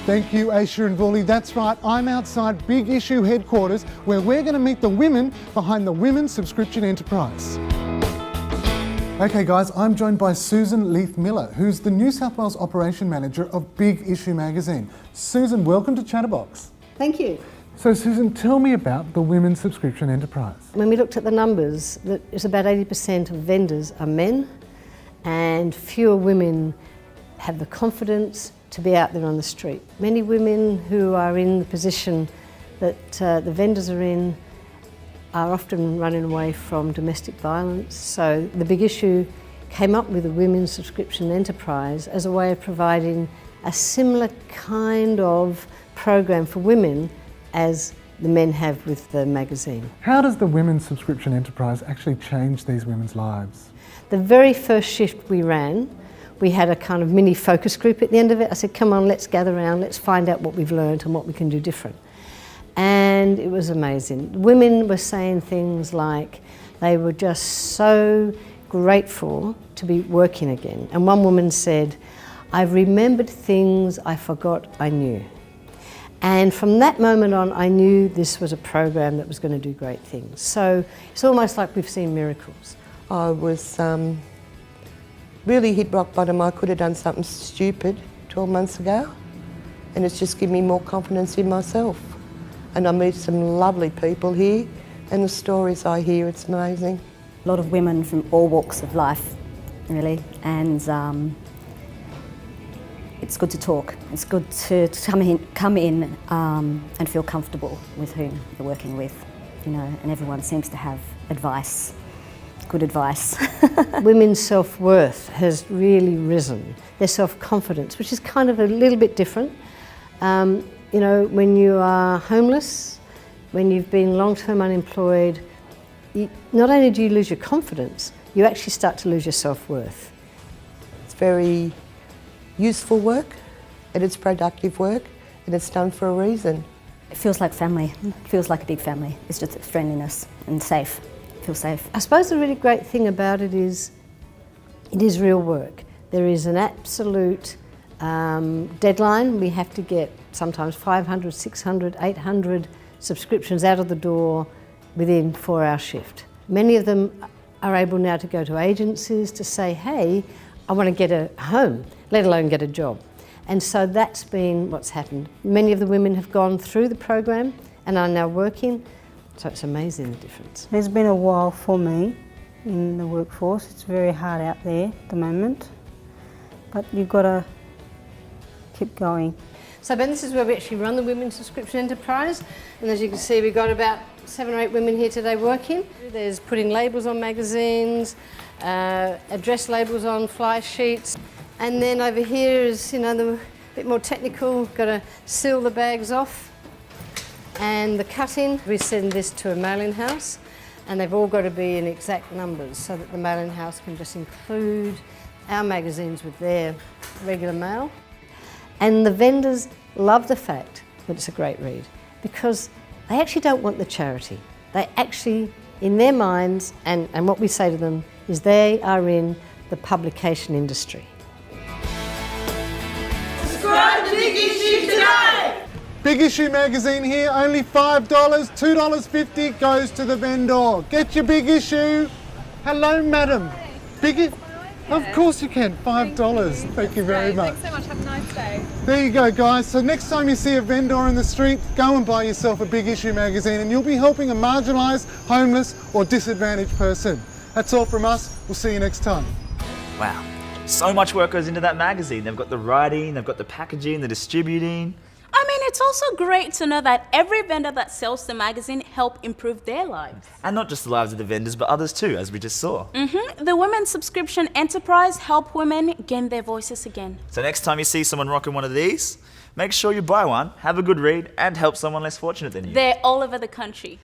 Thank you, Aisha and Vuli. That's right, I'm outside Big Issue headquarters where we're going to meet the women behind the Women's Subscription Enterprise. Okay guys, I'm joined by Susan Leith-Miller, who's the New South Wales Operation Manager of Big Issue magazine. Susan, welcome to Chatterbox. Thank you. So Susan, tell me about the Women's Subscription Enterprise. When we looked at the numbers, that it's about 80% of vendors are men, and fewer women have the confidence to be out there on the street. Many women who are in the position that the vendors are in are often running away from domestic violence. So the Big Issue came up with a Women's Subscription Enterprise as a way of providing a similar kind of program for women as the men have with the magazine. How does the Women's Subscription Enterprise actually change these women's lives? The very first shift we ran, we had a kind of mini focus group at the end of it. I said, come on, let's gather around, let's find out what we've learned and what we can do different. And it was amazing. Women were saying things like they were just so grateful to be working again. And one woman said, I've remembered things I forgot I knew. And from that moment on, I knew this was a program that was going to do great things. So it's almost like we've seen miracles. I was really hit rock bottom. I could have done something stupid 12 months ago, and it's just given me more confidence in myself. And I meet some lovely people here, and the stories I hear, it's amazing. A lot of women from all walks of life, really, and it's good to talk. It's good to come in and feel comfortable with whom you're working with, you know, and everyone seems to have advice. Good advice. Women's self-worth has really risen. Their self-confidence, which is kind of a little bit different. You know, when you are homeless, when you've been long-term unemployed, not only do you lose your confidence, you actually start to lose your self-worth. It's very useful work, and it's productive work, and it's done for a reason. It feels like family. It feels like a big family. It's just friendliness and safe. Feel safe. I suppose the really great thing about it is real work. There is an absolute deadline. We have to get sometimes 500, 600, 800 subscriptions out of the door within 4-hour shift. Many of them are able now to go to agencies to say, hey, I want to get a home, let alone get a job. And so that's been what's happened. Many of the women have gone through the program and are now working. So it's amazing the difference. It's been a while for me in the workforce. It's very hard out there at the moment, but you've got to keep going. So Ben, this is where we actually run the Women's Subscription Enterprise, and as you can see we've got about 7 or 8 women here today working. There's putting labels on magazines, address labels on fly sheets, and then over here is, you know, the bit more technical, got to seal the bags off. And the cutting, we send this to a mailing house, and they've all got to be in exact numbers so that the mailing house can just include our magazines with their regular mail. And the vendors love the fact that it's a great read because they actually don't want the charity. They actually, in their minds, and what we say to them is they are in the publication industry. Subscribe to Big Issue today! Big Issue magazine here, only $5, $2.50 goes to the vendor. Get your Big Issue. Hello, madam. Of course you can, $5. Thank you very much. Thanks so much, have a nice day. There you go, guys. So next time you see a vendor in the street, go and buy yourself a Big Issue magazine and you'll be helping a marginalised, homeless or disadvantaged person. That's all from us. We'll see you next time. Wow, so much work goes into that magazine. They've got the writing, they've got the packaging, the distributing. I mean, it's also great to know that every vendor that sells the magazine help improve their lives. And not just the lives of the vendors, but others too, as we just saw. The Women's Subscription Enterprise help women gain their voices again. So next time you see someone rocking one of these, make sure you buy one, have a good read, and help someone less fortunate than you. They're all over the country.